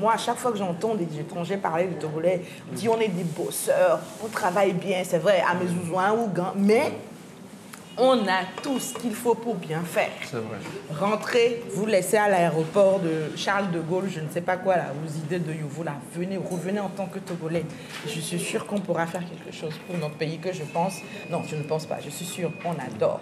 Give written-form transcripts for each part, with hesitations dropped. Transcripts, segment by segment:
Moi, à chaque fois que j'entends des étrangers parler de Togolais, dire on est des bosseurs, on travaille bien, c'est vrai, à Mezouzouin ou Gand, mais on a tout ce qu'il faut pour bien faire. C'est vrai. Rentrez, vous laissez à l'aéroport de Charles de Gaulle, je ne sais pas quoi, là, vos idées de Yovo, là, revenez en tant que Togolais. Je suis sûre qu'on pourra faire quelque chose pour notre pays que je pense... Non, je ne pense pas, je suis sûre qu'on adore.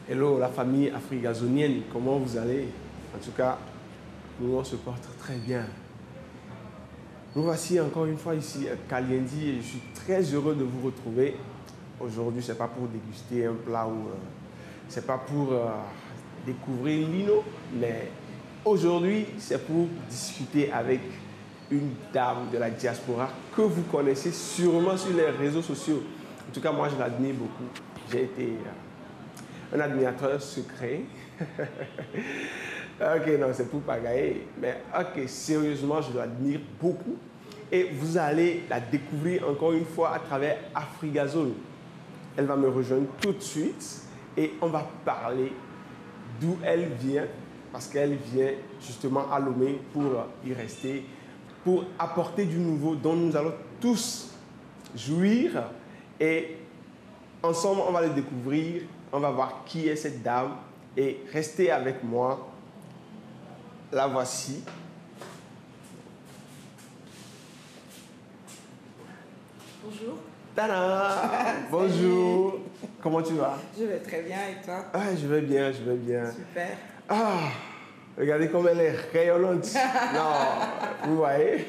Hello la famille afrigazonienne, comment vous allez? En tout cas, nous on se porte très bien. Nous voici encore une fois ici à Kaliendi et je suis très heureux de vous retrouver. Aujourd'hui, ce n'est pas pour déguster un plat ou c'est pas pour découvrir l'Ino, mais aujourd'hui, c'est pour discuter avec une dame de la diaspora que vous connaissez sûrement sur les réseaux sociaux. En tout cas, moi, je l'admire beaucoup. J'ai été un admirateur secret. Ok, non, c'est pour pagailler. Mais ok, sérieusement, je l'admire beaucoup. Et vous allez la découvrir encore une fois à travers Afrigazone. Elle va me rejoindre tout de suite et on va parler d'où elle vient, parce qu'elle vient justement à Lomé pour y rester, pour apporter du nouveau dont nous allons tous jouir. Et ensemble, on va le découvrir. On va voir qui est cette dame et restez avec moi. La voici. Bonjour. Tada! Bonjour. Comment tu vas? Je vais très bien et toi? Ah, je vais bien, je vais bien. Super. Ah, regardez comme elle est rayonnante. Non, vous voyez?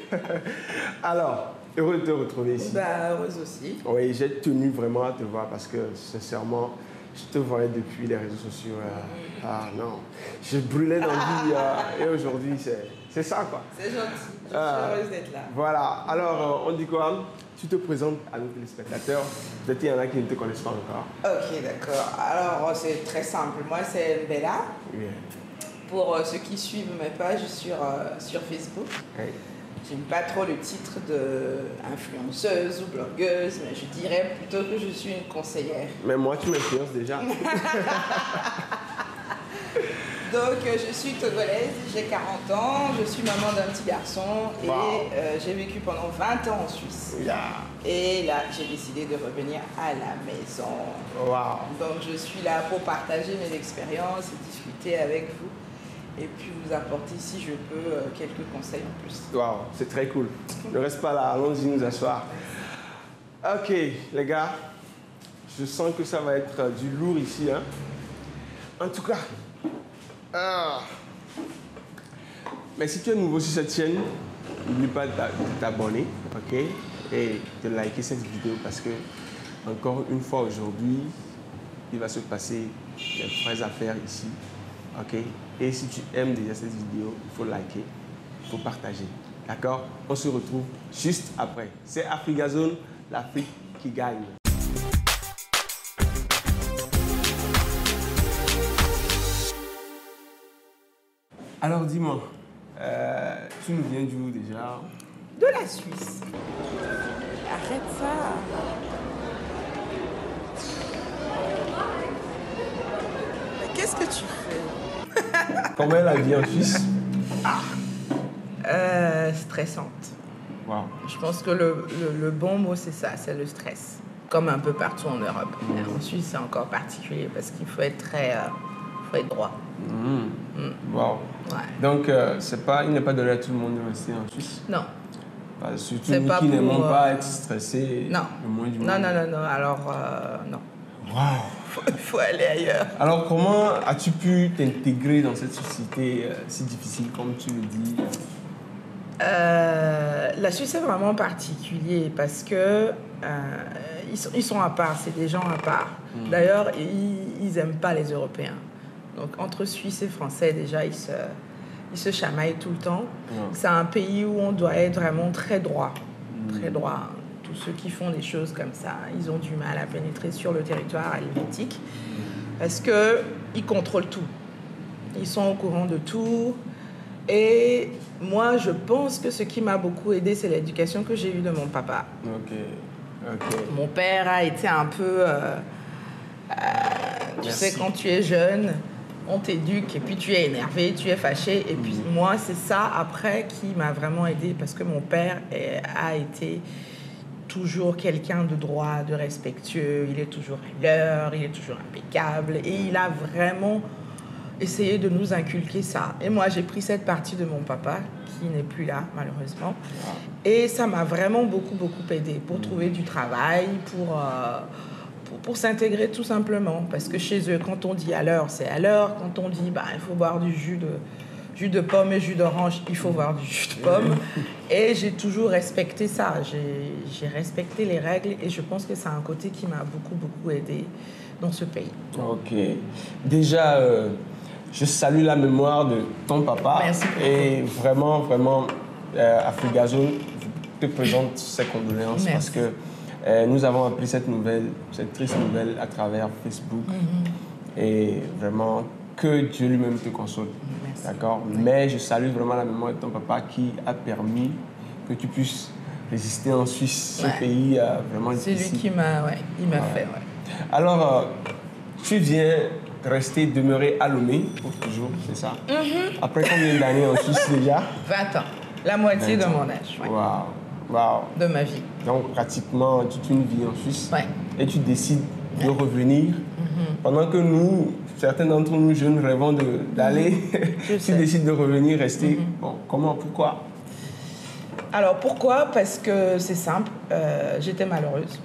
Alors, heureux de te retrouver ici. Bah, heureuse aussi. Oui, j'ai tenu vraiment à te voir parce que, sincèrement, je te voyais depuis les réseaux sociaux. Ah non, je brûlais d'envie et aujourd'hui, c'est ça quoi. C'est gentil, je suis heureuse d'être là. Voilà, alors on dit quoi? Tu te présentes à nos téléspectateurs. Peut-être qu'il y en a qui ne te connaissent pas encore. Ok, d'accord. Alors, c'est très simple. Moi, c'est Bella. Oui. Pour ceux qui suivent mes pages sur Facebook. Oui. J'aime pas trop le titre d'influenceuse ou blogueuse, mais je dirais plutôt que je suis une conseillère. Mais moi, tu m'influences déjà. Donc, je suis togolaise, j'ai 40 ans, je suis maman d'un petit garçon et Wow. j'ai vécu pendant 20 ans en Suisse. Yeah. Et là, j'ai décidé de revenir à la maison. Wow. Donc, je suis là pour partager mes expériences et discuter avec vous. Et puis vous apporter, si je peux, quelques conseils en plus. Wow, c'est très cool. Ne reste pas là, allons-y nous asseoir. Ok, les gars, je sens que ça va être du lourd ici. Hein. En tout cas, mais si tu es nouveau sur cette chaîne, n'oublie pas de t'abonner, ok, et de liker cette vidéo parce que, encore une fois aujourd'hui, il va se passer des vraies affaires ici. Ok? Et si tu aimes déjà cette vidéo, il faut liker, il faut partager. D'accord? On se retrouve juste après. C'est Afrigazone, l'Afrique qui gagne. Alors dis-moi, tu nous viens d'où déjà? De la Suisse. Arrête ça. Mais qu'est-ce que tu fais? Comment est la vie en Suisse? Stressante. Wow. Je pense que le bon mot, c'est ça, c'est le stress. Comme un peu partout en Europe. Mais en Suisse, c'est encore particulier parce qu'il faut être faut être droit. Wow. Ouais. Donc, il n'est pas donné à tout le monde de rester en Suisse? Non. Surtout C'est nous pas qui pour, n'aimons pas être stressés. Non. Le moins du monde. Non. Alors, non. Wow. Faut aller ailleurs. Alors, comment as-tu pu t'intégrer dans cette société si difficile, comme tu le dis? La Suisse est vraiment particulier parce que ils sont à part, c'est des gens à part. D'ailleurs, ils n'aiment pas les Européens. Donc, entre Suisses et Français, déjà, ils se chamaillent tout le temps. C'est un pays où on doit être vraiment très droit. Très droit. Tous ceux qui font des choses comme ça, ils ont du mal à pénétrer sur le territoire helvétique parce qu'ils contrôlent tout. Ils sont au courant de tout. Et moi, je pense que ce qui m'a beaucoup aidé, c'est l'éducation que j'ai eue de mon papa. Mon père a été un peu... tu sais, quand tu es jeune, on t'éduque et puis tu es énervé, tu es fâché. Et puis moi, c'est ça, après, qui m'a vraiment aidé parce que mon père a été toujours quelqu'un de droit, de respectueux. Il est toujours à l'heure, il est toujours impeccable. Et il a vraiment... essayer de nous inculquer ça. Et moi, j'ai pris cette partie de mon papa, qui n'est plus là, malheureusement. Et ça m'a vraiment beaucoup, beaucoup aidé pour trouver du travail, pour s'intégrer tout simplement. Parce que chez eux, quand on dit à l'heure, c'est à l'heure. Quand on dit, il faut boire du jus de pomme et jus d'orange, il faut boire du jus de pomme. Et j'ai toujours respecté ça. J'ai respecté les règles et je pense que c'est un côté qui m'a beaucoup, beaucoup aidé dans ce pays. Ok. Déjà... je salue la mémoire de ton papa. Merci beaucoup. Et vraiment, vraiment, Afrigazone te présente ses condoléances. Parce que nous avons appris cette triste nouvelle à travers Facebook. Et vraiment, que Dieu lui-même te console. D'accord. Mais je salue vraiment la mémoire de ton papa qui a permis que tu puisses résister en Suisse. Ce pays vraiment difficile. C'est lui qui m'a fait. Alors, tu viens... demeurer à Lomé pour toujours, c'est ça? Après combien d'années en Suisse déjà? 20 ans. La moitié de mon âge. Waouh. De ma vie. Donc, pratiquement toute une vie en Suisse. Ouais. Et tu décides de revenir. Pendant que nous, certains d'entre nous jeunes rêvons d'aller, tu décides de revenir, rester. Bon, comment? Pourquoi? Alors, pourquoi? Parce que c'est simple. J'étais malheureuse.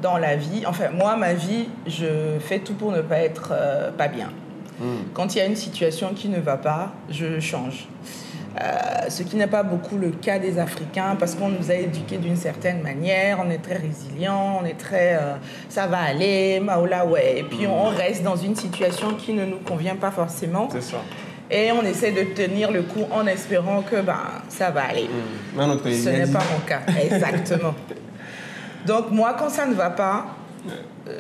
Dans la vie, enfin moi ma vie, je fais tout pour ne pas être pas bien. Quand il y a une situation qui ne va pas, je change. Ce qui n'est pas beaucoup le cas des Africains parce qu'on nous a éduqués d'une certaine manière, on est très résilients, on est très ça va aller, maoula ouais, et puis on reste dans une situation qui ne nous convient pas forcément. C'est ça. Et on essaie de tenir le coup en espérant que ça va aller. Ce n'est pas mon cas, exactement. Donc moi, quand ça ne va pas,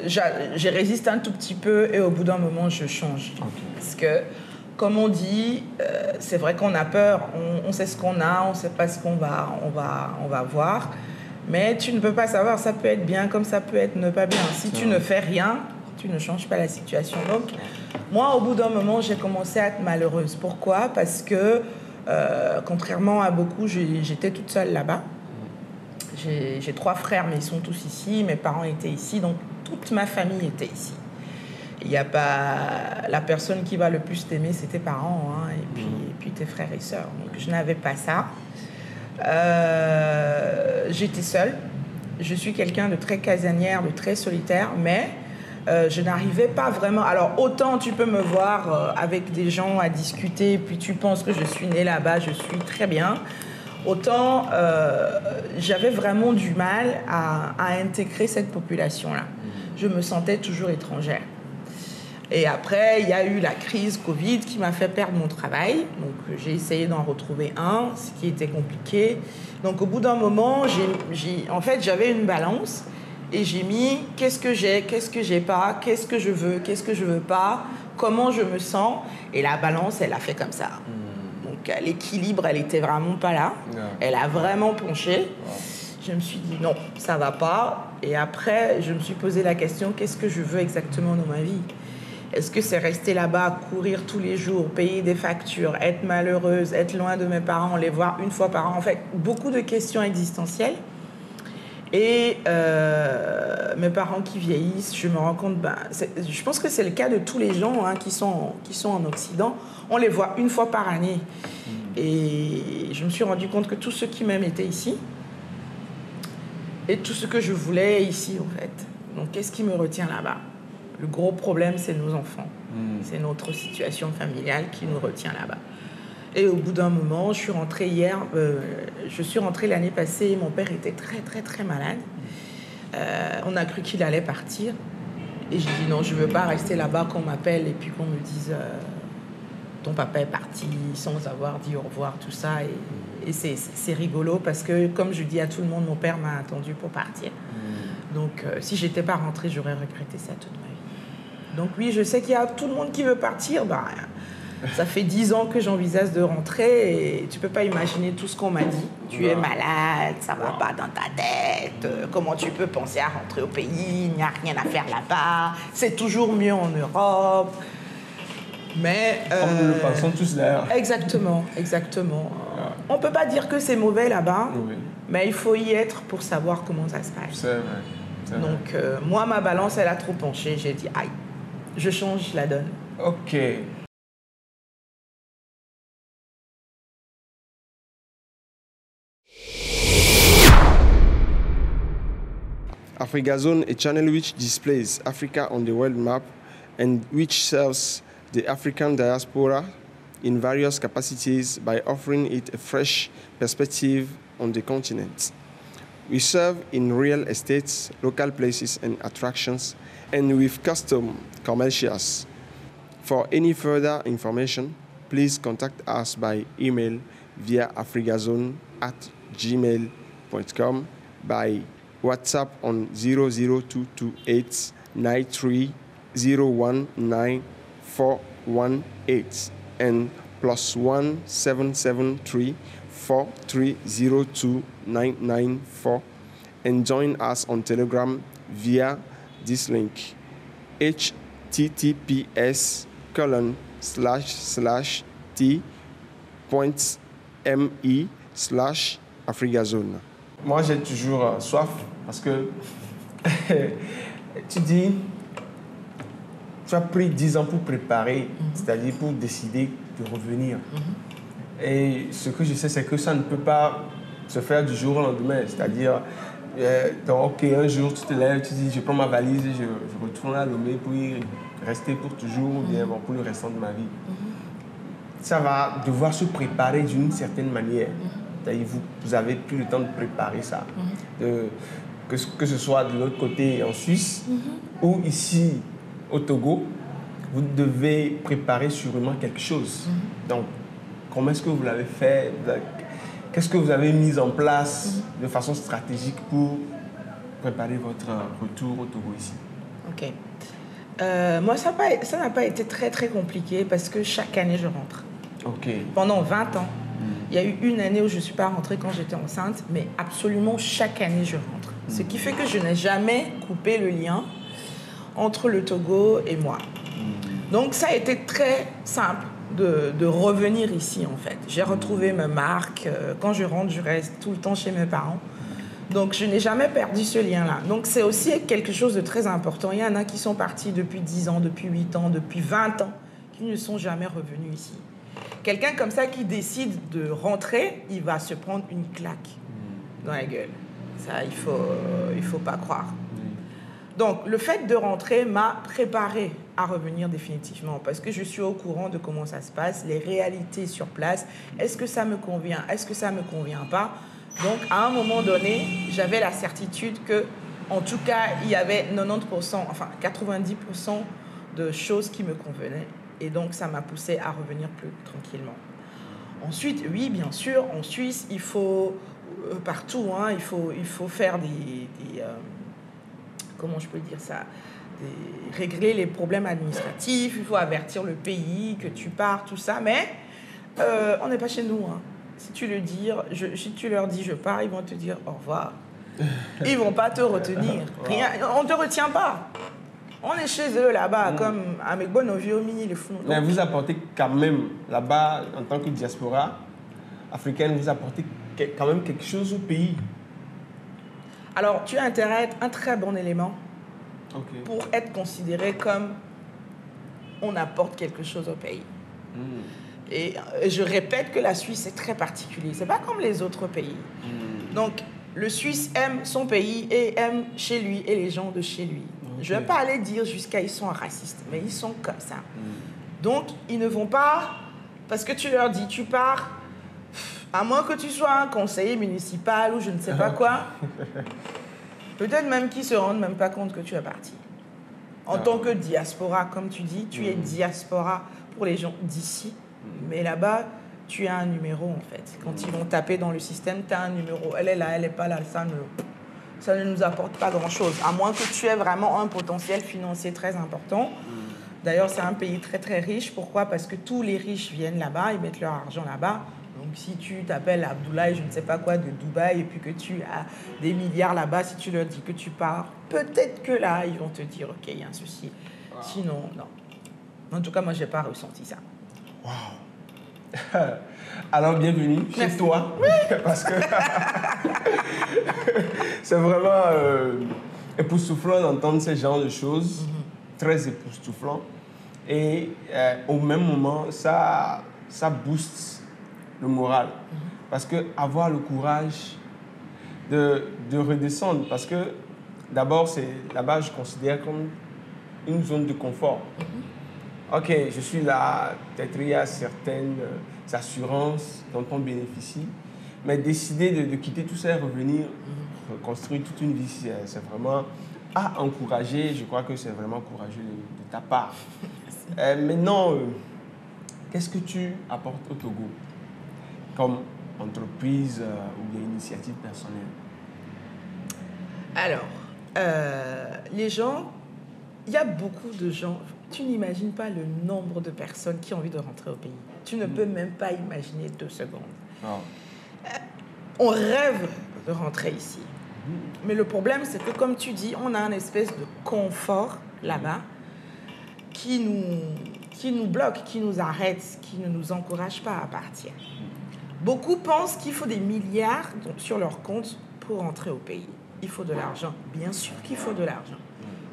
je résiste un tout petit peu et au bout d'un moment, je change. Parce que, comme on dit, c'est vrai qu'on a peur, on sait ce qu'on a, on ne sait pas ce qu'on va voir. Mais tu ne peux pas savoir, ça peut être bien comme ça peut être ne pas bien. Si tu ne fais rien, tu ne changes pas la situation. Donc, moi, au bout d'un moment, j'ai commencé à être malheureuse. Pourquoi? Parce que, contrairement à beaucoup, j'étais toute seule là-bas. J'ai 3 frères, mais ils sont tous ici. Mes parents étaient ici, donc toute ma famille était ici. Il n'y a pas... La personne qui va le plus t'aimer, c'est tes parents, hein, et puis tes frères et sœurs. Donc, je n'avais pas ça. J'étais seule. Je suis quelqu'un de très casanière, de très solitaire, mais je n'arrivais pas vraiment... Alors, autant tu peux me voir avec des gens à discuter, puis tu penses que je suis née là-bas, je suis très bien. Autant j'avais vraiment du mal à intégrer cette population-là. Je me sentais toujours étrangère. Et après, il y a eu la crise Covid qui m'a fait perdre mon travail. Donc, j'ai essayé d'en retrouver un, ce qui était compliqué. Donc, au bout d'un moment, en fait, j'avais une balance et j'ai mis qu'est-ce que j'ai pas, qu'est-ce que je veux pas, comment je me sens. Et la balance, elle a fait comme ça. Donc, l'équilibre, elle était vraiment pas là. Elle a vraiment penché. Je me suis dit non, ça va pas. Et après, je me suis posé la question, qu'est-ce que je veux exactement dans ma vie ? Est-ce que c'est rester là-bas, courir tous les jours, payer des factures, être malheureuse, être loin de mes parents, les voir une fois par an? En fait, beaucoup de questions existentielles. Et mes parents qui vieillissent, je me rends compte, je pense que c'est le cas de tous les gens qui sont en Occident. On les voit une fois par année. Et je me suis rendu compte que tous ceux qui m'aiment étaient ici. Et tout ce que je voulais ici, en fait. Donc, qu'est-ce qui me retient là-bas ? Le gros problème, c'est nos enfants. C'est notre situation familiale qui nous retient là-bas. Et au bout d'un moment, je suis rentrée hier, je suis rentrée l'année passée, mon père était très, très, très malade. On a cru qu'il allait partir. Et j'ai dit non, je ne veux pas rester là-bas, qu'on m'appelle et puis qu'on me dise ton papa est parti sans avoir dit au revoir, tout ça. Et c'est rigolo parce que, comme je dis à tout le monde, mon père m'a attendu pour partir. Donc, si je n'étais pas rentrée, j'aurais regretté ça toute ma vie. Donc oui, je sais qu'il y a tout le monde qui veut partir. Bah, ça fait 10 ans que j'envisage de rentrer et tu ne peux pas imaginer tout ce qu'on m'a dit. Tu es malade, ça ne va pas dans ta tête. Comment tu peux penser à rentrer au pays? Il n'y a rien à faire là-bas. C'est toujours mieux en Europe. Mais... Comme nous le pensons tous d'ailleurs. Exactement, exactement. On ne peut pas dire que c'est mauvais là-bas, mais il faut y être pour savoir comment ça se passe. C'est vrai. Donc, moi, ma balance, elle a trop penché. J'ai dit, aïe, je change la donne. Ok. AfricaZone, a channel which displays Africa on the world map and which serves the African diaspora in various capacities by offering it a fresh perspective on the continent. We serve in real estates, local places and attractions, and with custom commercials. For any further information, please contact us by email via africazone@gmail.com, by WhatsApp on 00228 93019418 and +1 773 4302 and join us on Telegram via this link https://t.me/africazone. Moi, j'ai toujours soif parce que tu dis, tu as pris 10 ans pour préparer, c'est-à-dire pour décider de revenir. Et ce que je sais, c'est que ça ne peut pas se faire du jour au lendemain. C'est-à-dire, donc, ok, un jour, tu te lèves, tu dis, je prends ma valise et je retourne à Lomé pour y rester pour toujours, ou bien bon, pour le restant de ma vie. Ça va devoir se préparer d'une certaine manière. C'est-à-dire, vous avez plus le temps de préparer ça. Que ce soit de l'autre côté en Suisse ou ici au Togo, vous devez préparer sûrement quelque chose. Donc, comment est-ce que vous l'avez fait? Qu'est-ce que vous avez mis en place de façon stratégique pour préparer votre retour au Togo ici? Ok. Moi, ça n'a pas été très, très compliqué parce que chaque année, je rentre. Ok. Pendant 20 ans. Il y a eu une année où je ne suis pas rentrée quand j'étais enceinte, mais absolument chaque année, je rentre. Ce qui fait que je n'ai jamais coupé le lien entre le Togo et moi. Donc, ça a été très simple de revenir ici, en fait. J'ai retrouvé ma marque. Quand je rentre, je reste tout le temps chez mes parents. Donc, je n'ai jamais perdu ce lien-là. Donc, c'est aussi quelque chose de très important. Il y en a qui sont partis depuis 10 ans, depuis 8 ans, depuis 20 ans, qui ne sont jamais revenus ici. Quelqu'un comme ça qui décide de rentrer, il va se prendre une claque dans la gueule. Ça, il faut pas croire. Donc, le fait de rentrer m'a préparé à revenir définitivement parce que je suis au courant de comment ça se passe, les réalités sur place. Est-ce que ça me convient? Est-ce que ça me convient pas? Donc, à un moment donné, j'avais la certitude que, en tout cas, il y avait 90%, enfin 90% de choses qui me convenaient. Et donc, ça m'a poussé à revenir plus tranquillement. Ensuite, oui, bien sûr, en Suisse, il faut, partout, hein, il faut faire comment je peux dire ça, régler les problèmes administratifs, il faut avertir le pays que tu pars, tout ça, mais on n'est pas chez nous. Hein. Si tu leur dis je pars, ils vont te dire au revoir. Ils ne vont pas te retenir. Rien, on ne te retient pas. On est chez eux là-bas, comme avec Bonoviomi, les fous. Mais vous apportez quand même, là-bas, en tant que diaspora africaine, vous apportez quand même quelque chose au pays. Alors, tu as intérêt à être un très bon élément pour être considéré comme on apporte quelque chose au pays. Et je répète que la Suisse est très particulière. Ce n'est pas comme les autres pays. Donc, le Suisse aime son pays et aime chez lui et les gens de chez lui. Je ne vais pas aller dire jusqu'à ils sont racistes, mais ils sont comme ça. Donc, ils ne vont pas Parce que tu leur dis, tu pars, à moins que tu sois un conseiller municipal ou je ne sais pas quoi, peut-être même qu'ils ne se rendent même pas compte que tu es parti. En tant que diaspora, comme tu dis, tu es diaspora pour les gens d'ici, mais là-bas, tu as un numéro en fait. Quand ils vont taper dans le système, tu as un numéro. Elle est là, elle n'est pas là, ça ne nous apporte pas grand-chose, à moins que tu aies vraiment un potentiel financier très important. D'ailleurs, c'est un pays très très riche. Pourquoi? Parce que tous les riches viennent là-bas, ils mettent leur argent là-bas. Donc si tu t'appelles Abdoulaye, je ne sais pas quoi, de Dubaï, et puis que tu as des milliards là-bas, si tu leur dis que tu pars, peut-être que là, ils vont te dire, OK, il y a un souci. Wow. Sinon, non. En tout cas, moi, je n'ai pas ressenti ça. Wow. Alors, bienvenue chez toi. Oui. Parce que c'est vraiment époustouflant d'entendre ce genre de choses, très époustouflant. Et au même moment, ça booste le moral. Parce que avoir le courage de redescendre, parce que d'abord, là-bas, je considère comme une zone de confort. OK, je suis là, peut-être il y a certaines assurances dont on bénéficie, mais décider de quitter tout ça et revenir, reconstruire toute une vie, c'est vraiment à encourager. Je crois que c'est vraiment courageux de ta part. Maintenant, qu'est-ce que tu apportes au Togo comme entreprise ou bien initiative personnelle? Alors, les gens, il y a beaucoup de gens, tu n'imagines pas le nombre de personnes qui ont envie de rentrer au pays. Tu ne peux même pas imaginer 2 secondes. Oh. On rêve de rentrer ici. Mais le problème, c'est que comme tu dis, on a une espèce de confort là-bas qui nous bloque, qui nous arrête, qui ne nous encourage pas à partir. Beaucoup pensent qu'il faut des milliards sur leur compte pour rentrer au pays. Il faut de l'argent. Bien sûr qu'il faut de l'argent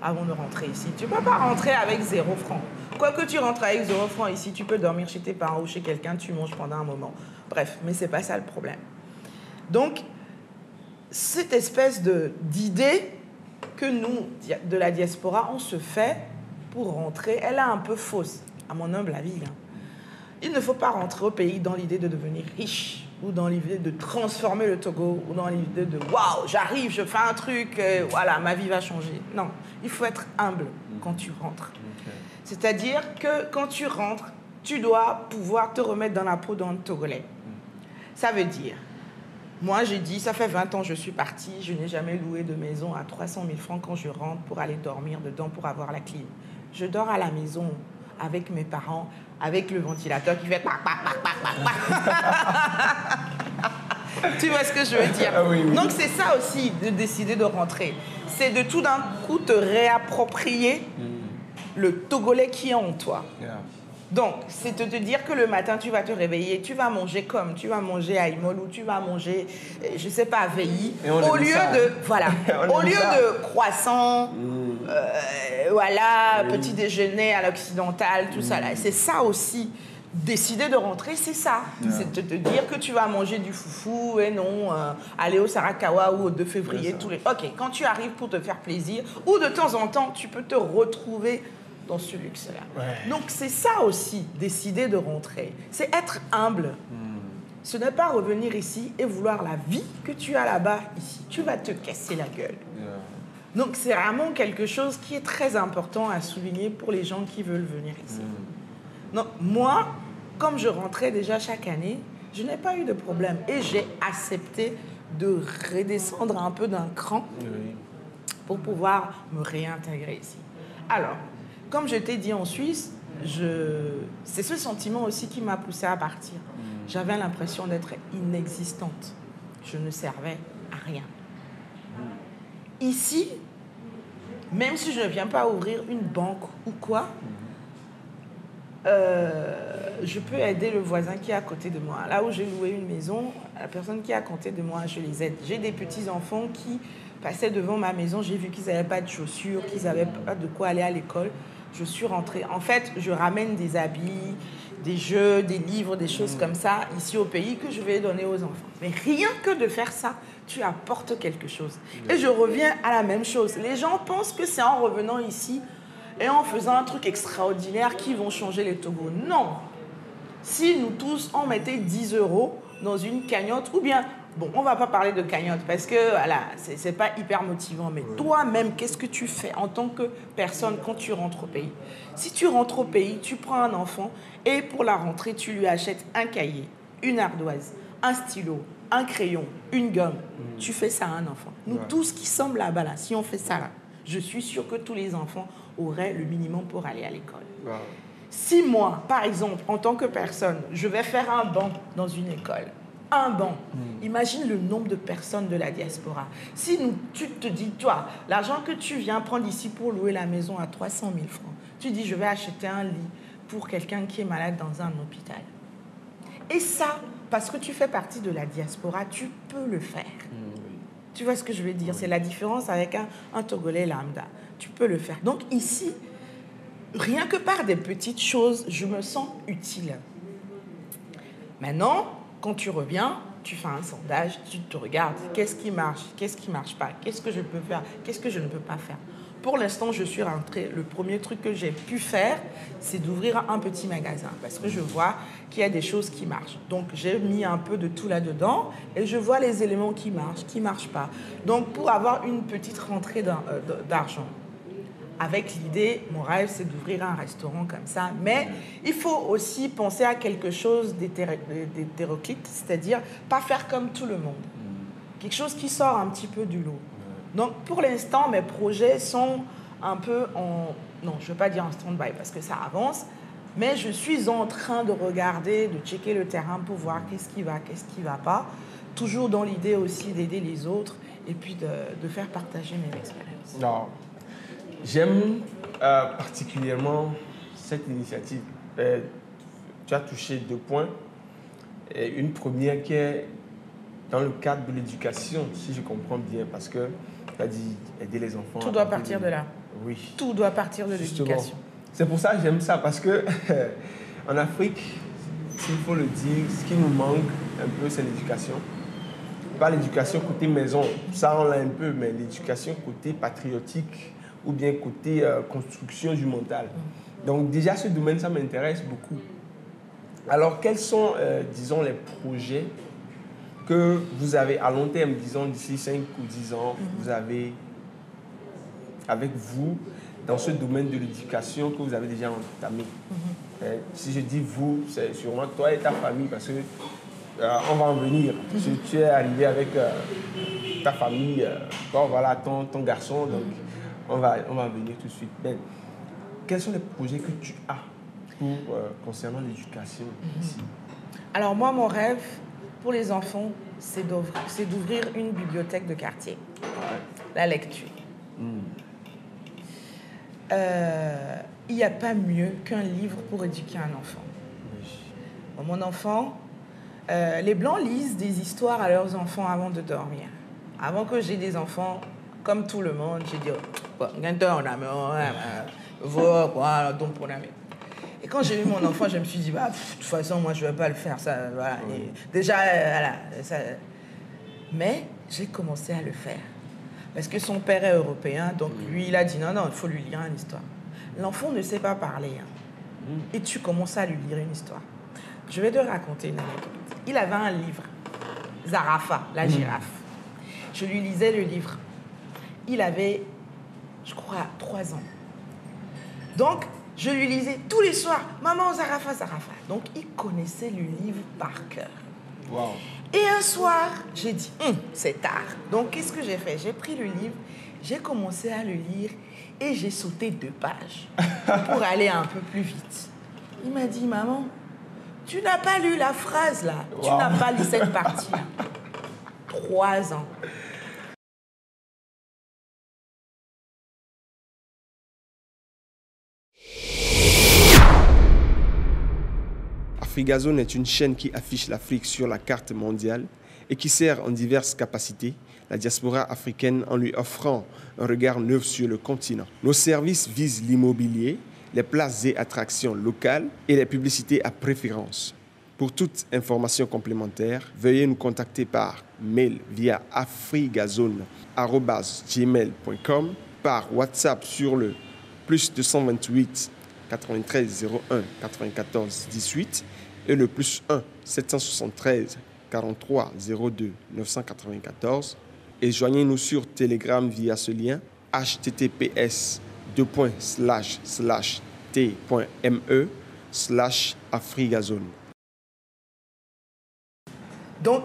avant de rentrer ici. Tu ne peux pas rentrer avec 0 franc. Quoi que tu rentres avec 0 franc ici, tu peux dormir chez tes parents ou chez quelqu'un, tu manges pendant un moment. Bref, mais ce n'est pas ça le problème. Donc, cette espèce d'idée que nous, de la diaspora, on se fait pour rentrer, elle est un peu fausse, à mon humble avis. Il ne faut pas rentrer au pays dans l'idée de devenir riche ou dans l'idée de transformer le Togo ou dans l'idée de « waouh, j'arrive, je fais un truc, voilà, ma vie va changer ». Non, il faut être humble quand tu rentres. Okay. C'est-à-dire que quand tu rentres, tu dois pouvoir te remettre dans la peau d'un Togolais. Ça veut dire, moi j'ai dit, ça fait 20 ans que je suis partie, je n'ai jamais loué de maison à 300 000 francs quand je rentre pour aller dormir dedans pour avoir la clim. Je dors à la maison avec mes parents, avec le ventilateur qui fait pac, pac, pac, pac, pac, pac. Tu vois ce que je veux dire? Ah oui, oui. Donc c'est ça aussi de décider de rentrer. C'est de tout d'un coup te réapproprier le Togolais qui est en toi. Yeah. Donc, c'est de te dire que le matin, tu vas te réveiller, tu vas manger comme, tu vas manger à Imol ou tu vas manger, je ne sais pas, à Veilly. Au lieu de, voilà, au lieu de croissant, voilà, petit déjeuner à l'occidental, tout ça là. C'est ça aussi. Décider de rentrer, c'est ça. Yeah. C'est de te dire que tu vas manger du foufou et non aller au Sarakawa ou au 2 février. Tous les... Ok, quand tu arrives pour te faire plaisir, ou de temps en temps, tu peux te retrouver dans ce luxe-là. Ouais. Donc, c'est ça aussi, décider de rentrer. C'est être humble. Ce n'est pas revenir ici et vouloir la vie que tu as là-bas, ici. Tu vas te casser la gueule. Yeah. Donc, c'est vraiment quelque chose qui est très important à souligner pour les gens qui veulent venir ici. Donc, moi, comme je rentrais déjà chaque année, je n'ai pas eu de problème. Et j'ai accepté de redescendre un peu d'un cran pour pouvoir me réintégrer ici. Alors, comme je t'ai dit en Suisse, c'est ce sentiment aussi qui m'a poussée à partir. J'avais l'impression d'être inexistante. Je ne servais à rien. Ici, même si je ne viens pas ouvrir une banque ou quoi, je peux aider le voisin qui est à côté de moi. Là où j'ai loué une maison, la personne qui est à côté de moi, je les aide. J'ai des petits-enfants qui passaient devant ma maison. J'ai vu qu'ils n'avaient pas de chaussures, qu'ils n'avaient pas de quoi aller à l'école. Je suis rentrée. En fait, je ramène des habits, des jeux, des livres, des choses comme ça ici au pays que je vais donner aux enfants. Mais rien que de faire ça, tu apportes quelque chose. Et je reviens à la même chose. Les gens pensent que c'est en revenant ici et en faisant un truc extraordinaire qu'ils vont changer les Togo. Non. Si nous tous, on mettait 10 € dans une cagnotte, ou bien, bon, on ne va pas parler de cagnotte parce que voilà, ce n'est pas hyper motivant, mais toi-même, qu'est-ce que tu fais en tant que personne quand tu rentres au pays? Si tu rentres au pays, tu prends un enfant et pour la rentrée, tu lui achètes un cahier, une ardoise, un stylo, un crayon, une gomme. Tu fais ça à un enfant. Nous tous qui sommes là-bas, là, si on fait ça là, je suis sûre que tous les enfants auraient le minimum pour aller à l'école. Si moi, par exemple, en tant que personne, je vais faire un banc dans une école, un banc, imagine le nombre de personnes de la diaspora. Si tu te dis, toi, l'argent que tu viens prendre ici pour louer la maison à 300 000 francs, tu dis, je vais acheter un lit pour quelqu'un qui est malade dans un hôpital. Et ça, parce que tu fais partie de la diaspora, tu peux le faire. Tu vois ce que je veux dire? C'est la différence avec un Togolais lambda. Tu peux le faire. Donc ici, rien que par des petites choses, je me sens utile. Maintenant, quand tu reviens, tu fais un sondage, tu te regardes, qu'est-ce qui marche pas, qu'est-ce que je peux faire, qu'est-ce que je ne peux pas faire. Pour l'instant, je suis rentrée. Le premier truc que j'ai pu faire, c'est d'ouvrir un petit magasin parce que je vois qu'il y a des choses qui marchent. Donc, j'ai mis un peu de tout là-dedans et je vois les éléments qui marchent pas. Donc, pour avoir une petite rentrée d'argent, avec l'idée, mon rêve, c'est d'ouvrir un restaurant comme ça. Mais il faut aussi penser à quelque chose d'hétéroclite, c'est-à-dire pas faire comme tout le monde. Quelque chose qui sort un petit peu du lot. Donc, pour l'instant, mes projets sont un peu en... Non, je ne veux pas dire en stand-by parce que ça avance, mais je suis en train de regarder, de checker le terrain pour voir qu'est-ce qui va pas. Toujours dans l'idée aussi d'aider les autres et puis de faire partager mes expériences. Non. J'aime particulièrement cette initiative. Tu as touché 2 points. Et une première qui est dans le cadre de l'éducation, si je comprends bien, parce que tu as dit aider les enfants. Tout doit partir de là. Oui. Tout doit partir de l'éducation. C'est pour ça que j'aime ça, parce que en Afrique, s'il faut le dire, ce qui nous manque un peu, c'est l'éducation. Pas l'éducation côté maison, ça on l'a un peu, mais l'éducation côté patriotique ou bien côté construction du mental. Donc déjà, ce domaine, ça m'intéresse beaucoup. Alors, quels sont, disons, les projets que vous avez à long terme, disons d'ici 5 ou 10 ans, vous avez avec vous dans ce domaine de l'éducation que vous avez déjà entamé? Si je dis vous, c'est sûrement toi et ta famille, parce que on va en venir. Tu es arrivé avec ta famille, bon, voilà, ton garçon, donc on va en venir tout de suite. Ben, quels sont les projets que tu as concernant l'éducation ici? Alors moi, mon rêve pour les enfants, c'est d'ouvrir une bibliothèque de quartier. La lecture. Il n'y a pas mieux qu'un livre pour éduquer un enfant. Bon, mon enfant, les Blancs lisent des histoires à leurs enfants avant de dormir. Avant que j'ai des enfants, comme tout le monde, j'ai dit, et quand j'ai eu mon enfant, je me suis dit, bah, de toute façon, moi, je ne vais pas le faire. Ça, voilà. Déjà, voilà. Ça... Mais j'ai commencé à le faire. Parce que son père est européen, donc lui, il a dit, non, il faut lui lire une histoire. L'enfant ne sait pas parler. Et tu commences à lui lire une histoire. Je vais te raconter une anecdote. Il avait un livre, Zarafa, la girafe. Je lui lisais le livre. Il avait, je crois, 3 ans. Donc, je lui lisais tous les soirs, maman, Zarafa, Zarafa. Donc, il connaissait le livre par cœur. Wow. Et un soir, j'ai dit, c'est tard. Donc, qu'est-ce que j'ai fait? J'ai pris le livre, j'ai commencé à le lire et j'ai sauté 2 pages pour aller un peu plus vite. Il m'a dit, maman, tu n'as pas lu la phrase là. Wow. Tu n'as pas lu cette partie là. 3 ans. Afrigazone est une chaîne qui affiche l'Afrique sur la carte mondiale et qui sert en diverses capacités la diaspora africaine en lui offrant un regard neuf sur le continent. Nos services visent l'immobilier, les places et attractions locales et les publicités à préférence. Pour toute information complémentaire, veuillez nous contacter par mail via afrigazone@gmail.com, par WhatsApp sur le +228 93 01 94 18 et le +1 773 43 02 994 et joignez-nous sur Telegram via ce lien https://t.me/afrigazone. Donc,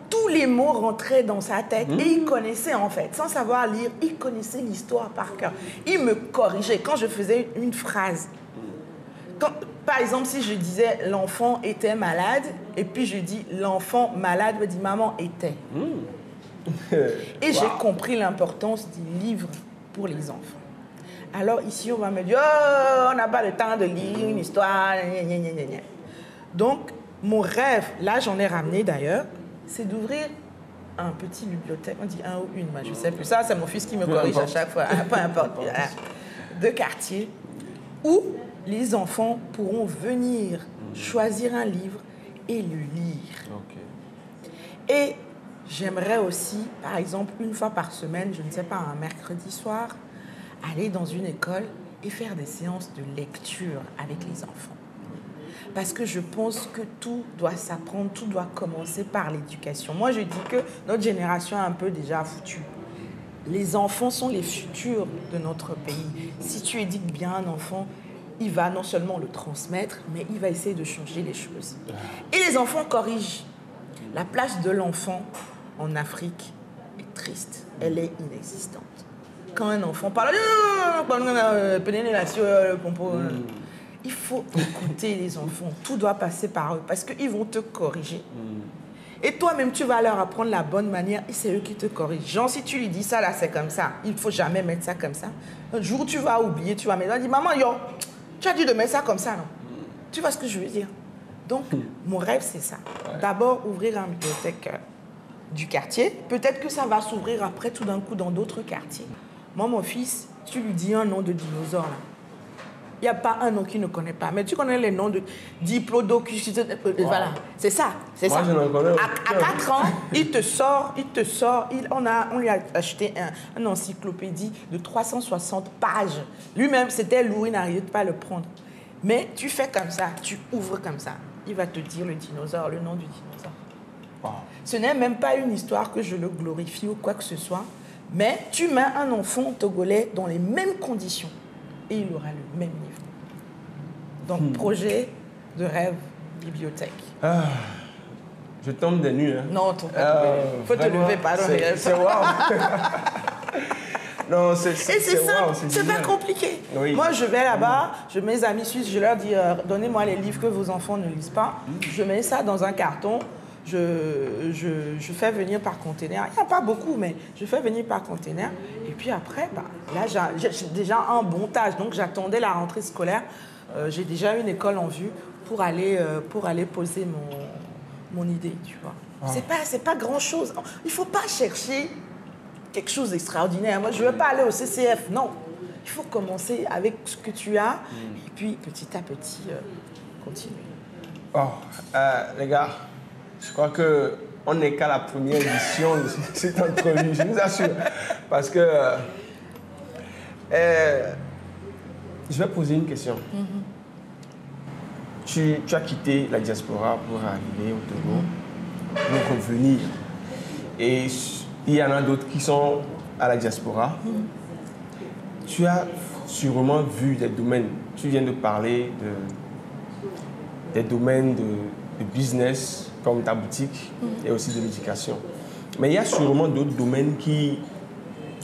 tous les mots rentraient dans sa tête et il connaissait en fait, sans savoir lire, il connaissait l'histoire par cœur. Il me corrigeait quand je faisais une phrase. Par exemple, si je disais l'enfant était malade et puis je dis l'enfant malade, me dit maman était. Et j'ai compris l'importance du livre pour les enfants. Alors ici, on va me dire, oh, on n'a pas le temps de lire une histoire. Donc, mon rêve, là j'en ai ramené d'ailleurs, c'est d'ouvrir un petit bibliothèque, on dit un ou une, moi je ne sais plus. Ça, c'est mon fils qui me corrige à chaque fois, peu importe. De quartier où les enfants pourront venir choisir un livre et le lire. Et j'aimerais aussi, par exemple, une fois par semaine, je ne sais pas, un mercredi soir, aller dans une école et faire des séances de lecture avec les enfants. Parce que je pense que tout doit s'apprendre, tout doit commencer par l'éducation. Moi, je dis que notre génération est un peu déjà foutue. Les enfants sont les futurs de notre pays. Si tu éduques bien un enfant, il va non seulement le transmettre, mais il va essayer de changer les choses. Et les enfants corrigent. La place de l'enfant en Afrique est triste. Elle est inexistante. Quand un enfant parle, il faut écouter les enfants. Tout doit passer par eux parce qu'ils vont te corriger. Et toi-même, tu vas leur apprendre la bonne manière et c'est eux qui te corrigent. Genre, si tu lui dis ça, là, c'est comme ça. Il ne faut jamais mettre ça comme ça. Un jour, tu vas oublier, tu vas mettre. Tu vas dire, maman, yo, tu as dit de mettre ça comme ça, non? Tu vois ce que je veux dire? Donc, mon rêve, c'est ça. D'abord, ouvrir une bibliothèque du quartier. Peut-être que ça va s'ouvrir après, tout d'un coup, dans d'autres quartiers. Moi, mon fils, tu lui dis un nom de dinosaure, là. Il n'y a pas un nom qu'il ne connaît pas. Mais tu connais les noms de Diplodocus. Voilà, c'est ça. C'est ça. Je n'en connais à 4 ans, il te sort. On lui a acheté un encyclopédie de 360 pages. Lui-même, c'était lourd, il n'arrivait pas à le prendre. Mais tu fais comme ça, tu ouvres comme ça. Il va te dire le dinosaure, le nom du dinosaure. Wow. Ce n'est même pas une histoire que je le glorifie ou quoi que ce soit. Mais tu mets un enfant togolais dans les mêmes conditions. Et il aura le même niveau. Donc, projet de rêve, bibliothèque. Je tombe des nues. Hein. Non, il faut te lever, pardon. C'est waouh. Non, c'est simple, c'est pas compliqué. Oui. Moi, je vais là-bas, mes amis suisses, je leur dis, donnez-moi les livres que vos enfants ne lisent pas. Je mets ça dans un carton. Je fais venir par container. Il n'y a pas beaucoup, mais je fais venir par container. Et puis après, là, j'ai déjà un bon tâche. Donc, j'attendais la rentrée scolaire. J'ai déjà une école en vue pour aller poser mon idée, tu vois. C'est pas grand-chose. Il ne faut pas chercher quelque chose d'extraordinaire. Moi, je ne veux pas aller au CCF, non. Il faut commencer avec ce que tu as et puis, petit à petit, continuer. Les gars, je crois qu'on n'est qu'à la première édition de cette entrevue, je vous assure. Parce que je vais poser une question. Tu as quitté la diaspora pour arriver au Togo, pour revenir. Et il y en a d'autres qui sont à la diaspora. Tu as sûrement vu des domaines. Tu viens de parler des domaines de business, comme ta boutique, et aussi de l'éducation. Mais il y a sûrement d'autres domaines qui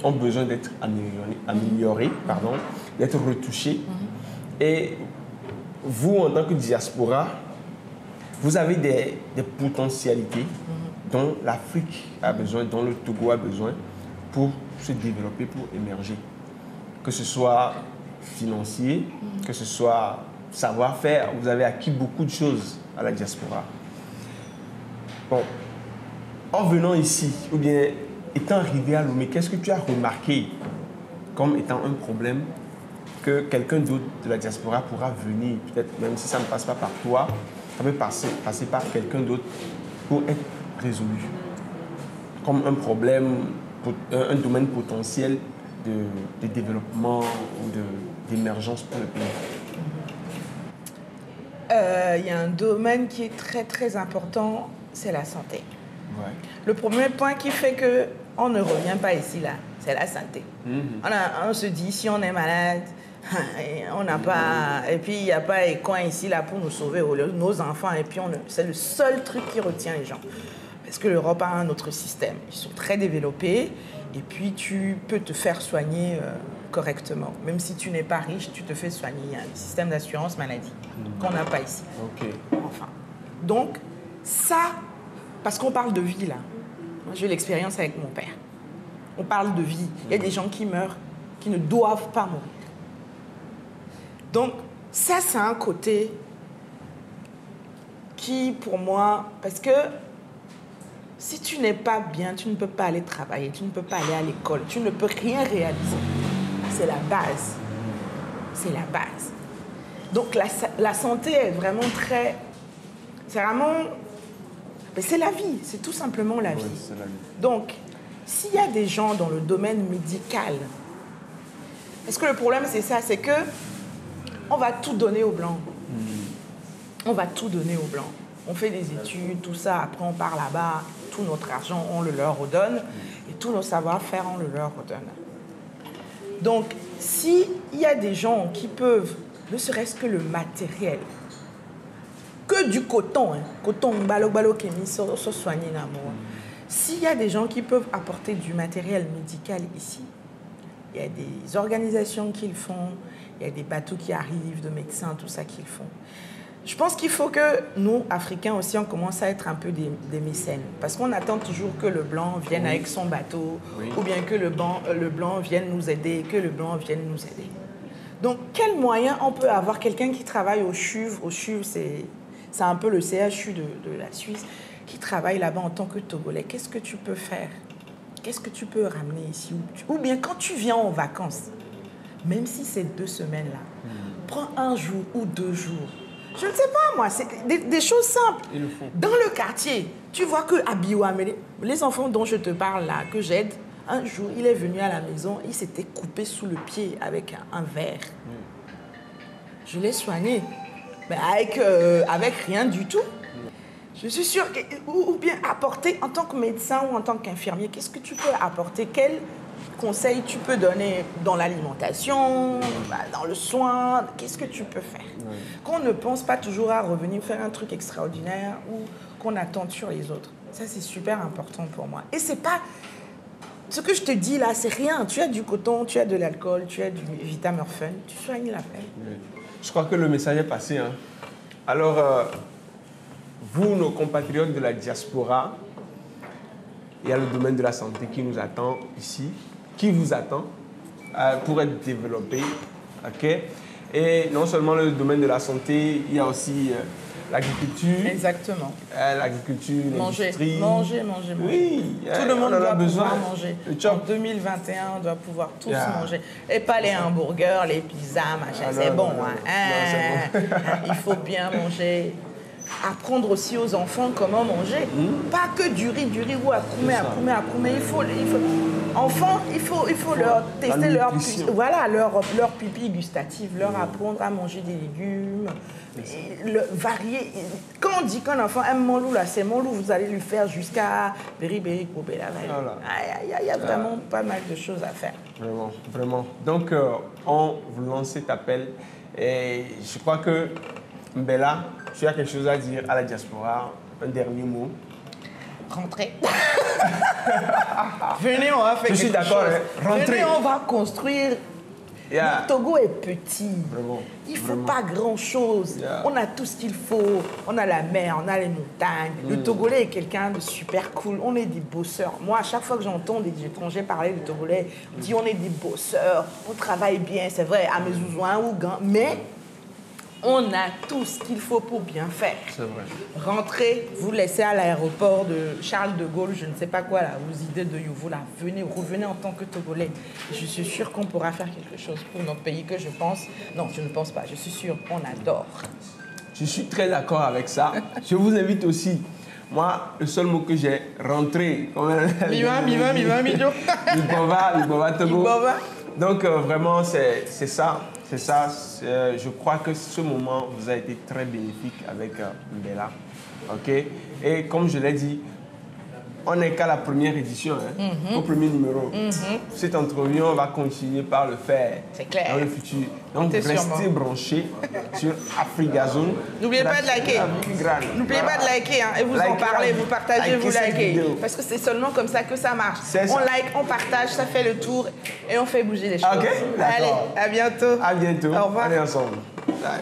ont besoin d'être améliorés, d'être retouchés. Et vous, en tant que diaspora, vous avez des potentialités dont l'Afrique a besoin, dont le Togo a besoin pour se développer, pour émerger. Que ce soit financier, que ce soit savoir-faire, vous avez acquis beaucoup de choses à la diaspora. Bon, en venant ici, ou bien étant arrivé à Lomé, qu'est-ce que tu as remarqué comme étant un problème que quelqu'un d'autre de la diaspora pourra venir, peut-être même si ça ne passe pas par toi, ça peut passer par quelqu'un d'autre pour être résolu? Comme un problème, un domaine potentiel de développement ou d'émergence pour le pays. Il y a un domaine qui est très très important, c'est la santé. Ouais. Le premier point qui fait qu'on ne revient pas ici, là, c'est la santé. On se dit, si on est malade, on n'a pas... Et puis, il n'y a pas un coin ici, là, pour nous sauver, nos enfants. Et puis, c'est le seul truc qui retient les gens. Parce que l'Europe a un autre système. Ils sont très développés. Et puis, tu peux te faire soigner correctement. Même si tu n'es pas riche, tu te fais soigner. Il y a un système d'assurance maladie qu'on n'a pas ici. Ok. Enfin. Donc, ça, parce qu'on parle de vie, là. Moi, j'ai eu l'expérience avec mon père. On parle de vie. Il y a des gens qui meurent, qui ne doivent pas mourir. Donc, ça, c'est un côté qui, pour moi, parce que si tu n'es pas bien, tu ne peux pas aller travailler, tu ne peux pas aller à l'école, tu ne peux rien réaliser. C'est la base. C'est la base. Donc, la santé est vraiment très... C'est vraiment... Mais c'est la vie, c'est tout simplement la vie. C'est la vie. Donc, s'il y a des gens dans le domaine médical, parce que le problème, c'est ça, c'est que on va tout donner aux Blancs. On va tout donner aux Blancs. On fait des études, tout ça, après on part là-bas, tout notre argent, on le leur redonne, et tous nos savoir-faire, on le leur redonne. Donc, s'il y a des gens qui peuvent, ne serait-ce que le matériel, que du coton, coton, balo qui est mis sur soigner l'amour. S'il y a des gens qui peuvent apporter du matériel médical ici, il y a des organisations qui le font, il y a des bateaux qui arrivent, de médecins, tout ça qu'ils font. Je pense qu'il faut que nous, Africains aussi, on commence à être un peu des mécènes. Parce qu'on attend toujours que le blanc vienne avec son bateau, ou bien que le blanc vienne nous aider, que le blanc vienne nous aider. Donc, quel moyen on peut avoir quelqu'un qui travaille au CHUV? Au CHUV, c'est un peu le CHU de la Suisse, qui travaille là-bas en tant que Togolais. Qu'est-ce que tu peux faire? Qu'est-ce que tu peux ramener ici? Ou bien quand tu viens en vacances, même si c'est 2 semaines là, prends 1 jour ou 2 jours. Je ne sais pas moi, c'est des choses simples. Ils le font. Dans le quartier, tu vois qu'à Biwamele, les enfants dont je te parle là, que j'aide, un jour, il est venu à la maison, il s'était coupé sous le pied avec un verre. Je l'ai soigné, mais avec rien du tout. Je suis sûre que... Ou bien apporter, en tant que médecin ou en tant qu'infirmier, qu'est-ce que tu peux apporter? Quel conseil tu peux donner dans l'alimentation, dans le soin? Qu'est-ce que tu peux faire? Qu'on ne pense pas toujours à revenir faire un truc extraordinaire ou qu'on attend sur les autres. Ça, c'est super important pour moi. Et c'est pas... Ce que je te dis là, c'est rien. Tu as du coton, tu as de l'alcool, tu as du Vitamorphin, tu soignes la paix. Je crois que le message est passé. Hein. Alors, vous, nos compatriotes de la diaspora, il y a le domaine de la santé qui nous attend ici, qui vous attend pour être développé. Okay? Et non seulement le domaine de la santé, il y a aussi l'agriculture. Exactement. L'agriculture, l'industrie. Manger. Oui, tout le monde doit besoin. pouvoir manger. En 2021, on doit pouvoir tous manger. Et pas les hamburgers, les pizzas, machin. C'est bon. Il faut bien manger. Apprendre aussi aux enfants comment manger. Pas que du riz ou à coumer. Enfants, il faut leur tester leur pipi gustatif, leur apprendre à manger des légumes, varier. Quand on dit qu'un enfant aime mon loup, là, c'est mon loup, vous allez lui faire jusqu'à Berry, Kobe, là. Il y a vraiment pas mal de choses à faire. Vraiment. Donc, on vous lance cet appel et je crois que Mbella, tu as quelque chose à dire à la diaspora, un dernier mot. Rentrez. Venez, on va faire quelque chose. Je suis d'accord, rentrez. Venez, on va construire. Le Togo est petit. Il ne faut pas grand-chose. On a tout ce qu'il faut. On a la mer, on a les montagnes. Le Togolais est quelqu'un de super cool. On est des bosseurs. Moi, à chaque fois que j'entends des étrangers parler du Togolais, on dit on est des bosseurs, on travaille bien, c'est vrai, à Mezouzouin ou Gand. Mais on a tout ce qu'il faut pour bien faire. C'est vrai. Rentrez, vous laissez à l'aéroport de Charles de Gaulle, je ne sais pas quoi, là, vos idées de Yovo, là, revenez en tant que Togolais. Je suis sûre qu'on pourra faire quelque chose pour notre pays que je pense... Non, je ne pense pas, je suis sûre qu'on adore. Je suis très d'accord avec ça. Je vous invite aussi. Moi, le seul mot que j'ai, rentré. Mibova Togo. Donc, vraiment, c'est ça. C'est ça. Je crois que ce moment vous a été très bénéfique avec Mbella. OK? Et comme je l'ai dit, on n'est qu'à la première édition, au premier numéro. Cette entrevue, on va continuer par le faire dans le futur. Donc, restez branchés sur Afrigazone. N'oubliez pas de liker. N'oubliez pas de liker et vous en parlez, vous partagez, vous likez. Parce que c'est seulement comme ça que ça marche. On like, on partage, ça fait le tour et on fait bouger les choses. OK, allez, à bientôt. À bientôt. Au revoir. Allez ensemble. Bye.